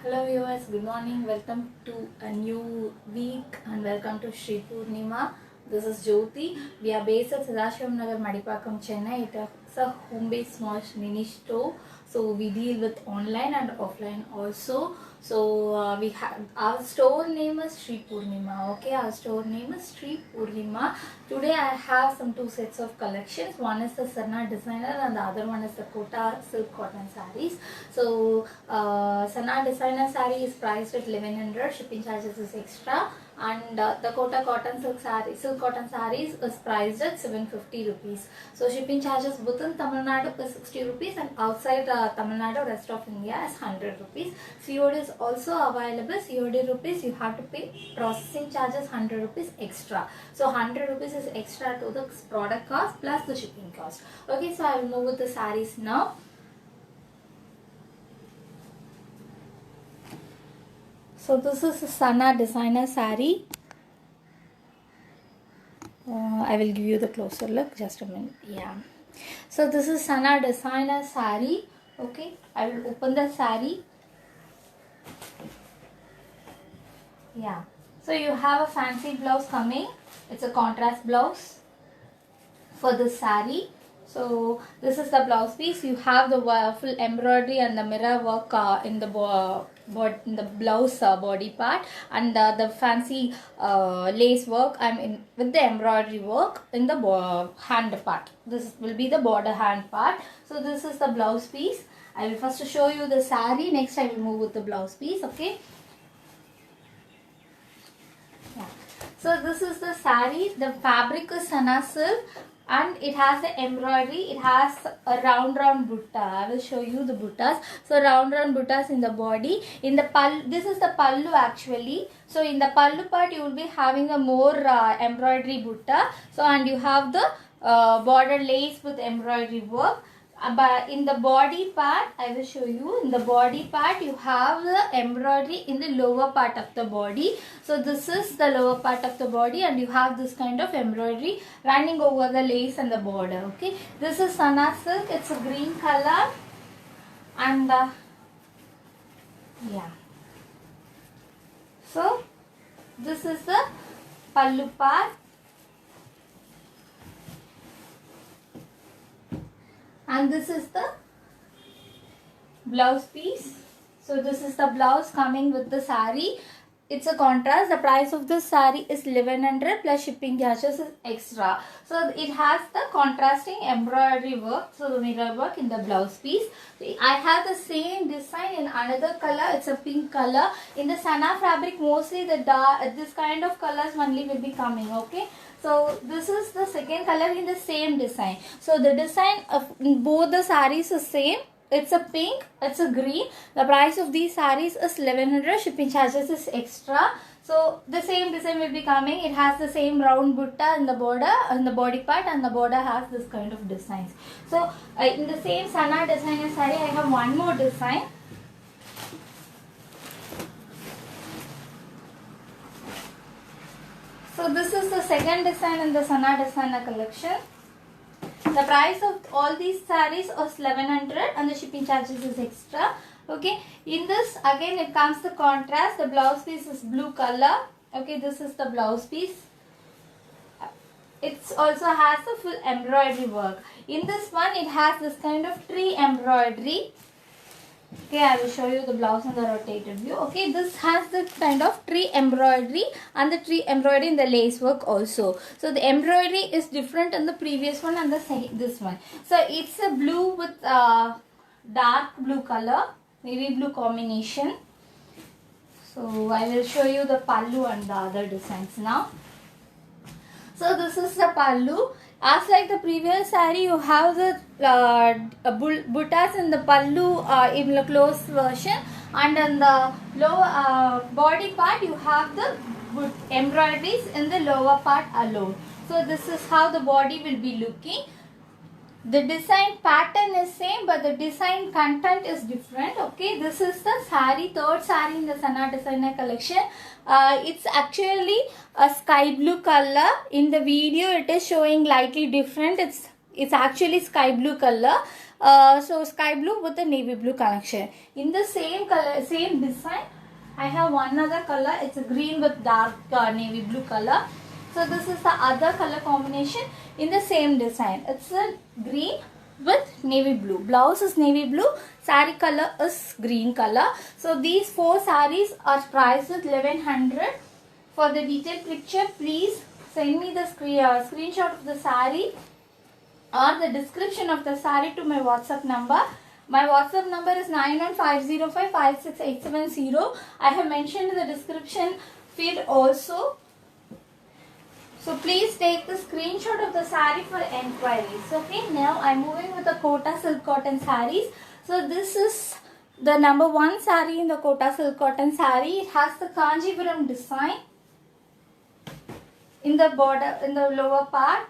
Hello viewers, good morning. Welcome to a new week and welcome to Sri Purnima. This is Jyoti. We are based at Sadashivam Nagar, Madipakam, Chennai. It's a home-based small mini store. So we deal with online and offline also. So we have our store name is Sri Purnima. Okay, our store name is Sri Purnima. Today I have some two sets of collections. One is the Sana designer and the other one is the Kota silk cotton sarees. So Sana designer saree is priced at 1100. Shipping charges is extra. And the Kota cotton silk cotton sarees is priced at 750 rupees. So shipping charges within Tamil Nadu is 60 rupees and outside Tamil Nadu, rest of India is 100 rupees. COD is also available. COD rupees you have to pay processing charges 100 rupees extra. So 100 rupees is extra to the product cost plus the shipping cost. Okay, so I will move with the sarees now. So this is a Sana designer saree. I will give you the closer look. Just a minute. Yeah. So this is Sana designer saree. Okay. I will open the saree. Yeah. So you have a fancy blouse coming. It's a contrast blouse for the saree. So this is the blouse piece. You have the full embroidery and the mirror work in the blouse body part, and the fancy lace work with the embroidery work in the hand part. This will be the border hand part. So this is the blouse piece. I will first show you the saree. Next I will move with the blouse piece. Okay. Yeah. So this is the saree. The fabric is Sana silk. And it has the embroidery. It has a round butta. I will show you the buttas. So round buttas in the body. In the this is the pallu actually. So in the pallu part you will be having a more embroidery butta. So and you have the border lace with embroidery work. But in the body part, I will show you. In the body part, you have the embroidery in the lower part of the body. So this is the lower part of the body, and you have this kind of embroidery running over the lace and the border. Okay, this is Sana silk. It's a green color, and yeah. So this is the pallu part. And this is the blouse piece. So this is the blouse coming with the saree. It's a contrast. The price of this saree is 1100 plus shipping charges is extra. So it has the contrasting embroidery work. So the mirror work in the blouse piece. I have the same design in another color. It's a pink color. In the Sana fabric, mostly the this kind of colors only will be coming. Okay. So this is the second color in the same design. So the design of both the sarees is same. It's a pink, it's a green. The price of these sarees is 1100. Shipping charges is extra. So the same design will be coming. It has the same round butta in the border, in the body part, and the border has this kind of designs. So in the same Sana designer saree, I have one more design. So this is the second design in the Sana designer collection. The price of all these sarees is 1100 and the shipping charges is extra. Okay, in this again it comes the contrast. The blouse piece is blue color. Okay, this is the blouse piece. It also has the full embroidery work. In this one it has this kind of tree embroidery. Okay, I will show you the blouse in the rotated view. Okay, this has the kind of tree embroidery and the tree embroidery in the lace work also. So the embroidery is different in the previous one and this one. So it's a blue with dark blue color, navy blue combination. So I will show you the pallu and the other designs now. So this is the pallu. As like the previous saree, you have the buttas in the pallu in the closed version, and in the lower body part you have the embroideries in the lower part alone. So this is how the body will be looking. The design pattern is same, but the design content is different. Okay, this is the saree, third saree in the Sana designer collection. It's actually a sky blue color. In the video it is showing lightly different. It's actually sky blue color. So sky blue with the navy blue connection. In the same color, same design, I have one other color. It's a green with dark navy blue color. So this is the other color combination in the same design. It's a green with navy blue. Blouse is navy blue. Saree color is green color. So these 4 sarees are priced at 1100. For the detailed picture, please send me the screenshot of the saree or the description of the saree to my WhatsApp number. My WhatsApp number is 9150556870. I have mentioned in the description field also. So please take the screenshot of the saree for enquiries. Okay, now I'm moving with the Kota silk cotton sarees. So this is the number 1 saree in the Kota silk cotton saree. It has the Kanjipuram design in the border, in the lower part.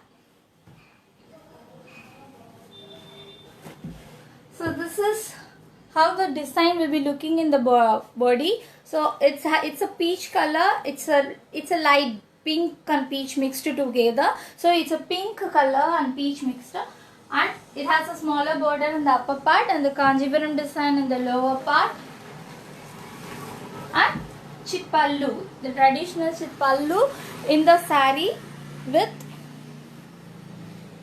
So this is how the design will be looking in the body. So it's a peach color. It's a light pink and peach mixed together. So it's a pink color and peach mixed, and it has a smaller border in the upper part and the Kanjipuram design in the lower part, and chitpallu, the traditional chitpallu in the saree with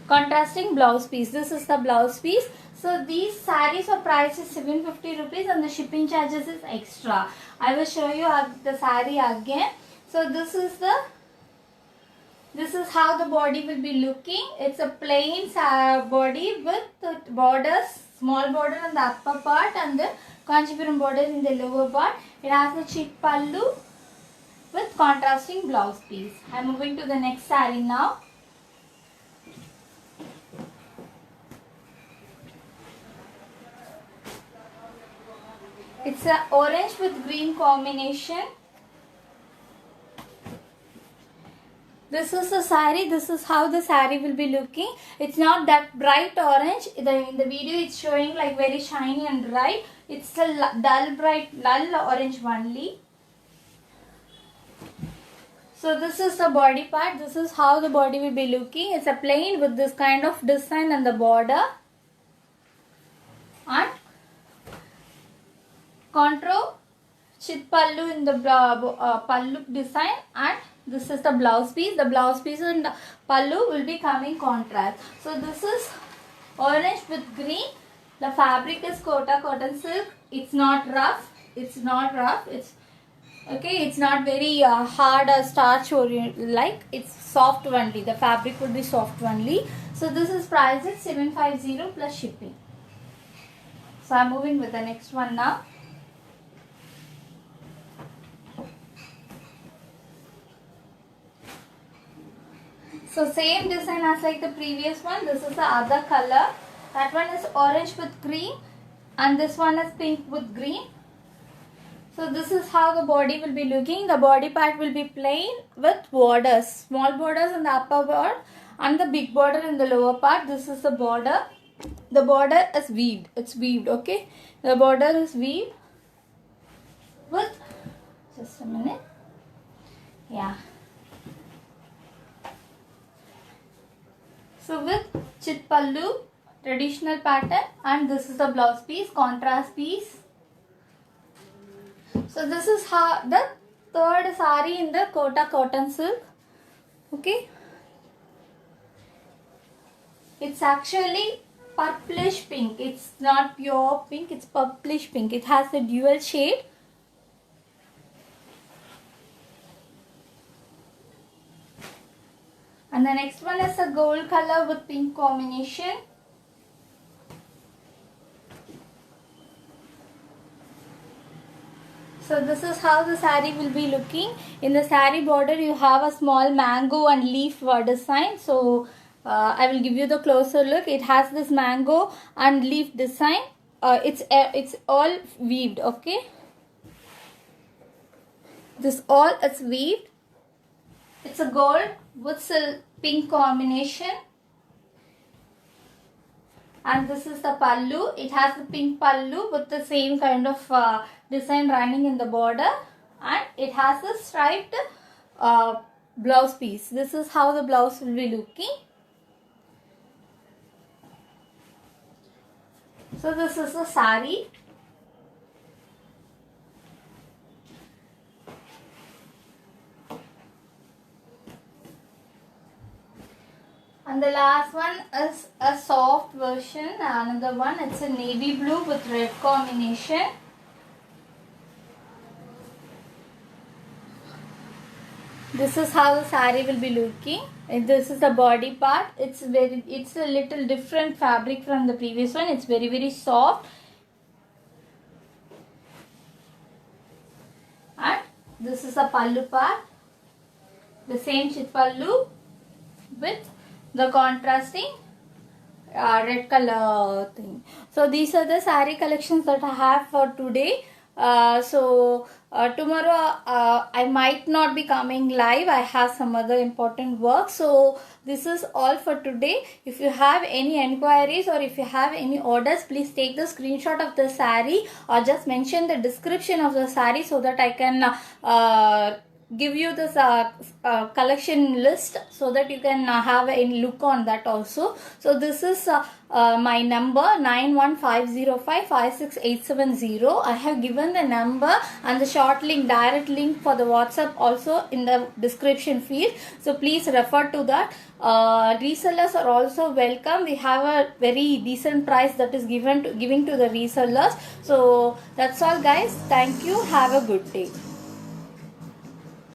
contrasting blouse piece. This is the blouse piece. So these sarees are priced is 750 rupees and the shipping charges is extra. I will show you the saree again. So this is how the body will be looking. It's a plain body with the borders, small border on the upper part and the Kanjipuram border in the lower part. It has a chitpallu with contrasting blouse piece. I am moving to the next saree now. It's a orange with green combination. This is the saree. This is how the saree will be looking. It's not that bright orange. In the video it's showing like very shiny and bright. It's a dull orange only. So this is the body part. This is how the body will be looking. It's a plain with this kind of design and the border. And contour chitpallu in the pallu design, and this is the blouse piece. The blouse piece and the pallu will be coming contrast. So this is orange with green. The fabric is Kota cotton silk. It's not rough. It's not very hard or starch or like. It's soft only. The fabric will be soft only. So this is priced at 750 plus shipping. So I'm moving with the next one now. So same design as like the previous one. This is the other color. That one is orange with green and this one is pink with green. So this is how the body will be looking. The body part will be plain with borders. Small borders in the upper part and the big border in the lower part. This is the border. The border is weaved. It's weaved, okay? The border is weaved with, just a minute. Yeah. So with chitpallu, traditional pattern, and this is the blouse piece, contrast piece. So this is how the third saree in the Kota cotton silk. Okay. It's actually purplish pink. It's not pure pink. It's purplish pink. It has a dual shade. And the next one is a gold color with pink combination. So this is how the saree will be looking. In the saree border you have a small mango and leaf design. So I will give you the closer look. It has this mango and leaf design. It's all weaved, okay? This all is weaved. It's a gold with silk pink combination. And this is the pallu. It has the pink pallu with the same kind of design running in the border. And it has a striped blouse piece. This is how the blouse will be looking. So this is a sari. And the last one is a soft version. Another one, it's a navy blue with red combination. This is how the saree will be looking. And this is the body part. It's a little different fabric from the previous one. It's very soft. And this is the pallu part. The same chit pallu with the contrasting red color thing. So these are the saree collections that I have for today. Tomorrow I might not be coming live. I have some other important work. So this is all for today. If you have any enquiries or if you have any orders, please take the screenshot of the saree or just mention the description of the saree so that I can give you this collection list so that you can have a look on that also. So this is my number 9150556870. I have given the number and the short link, direct link for the WhatsApp also in the description field. So please refer to that. Resellers are also welcome. We have a very decent price that is giving to the resellers. So that's all guys. Thank you. Have a good day.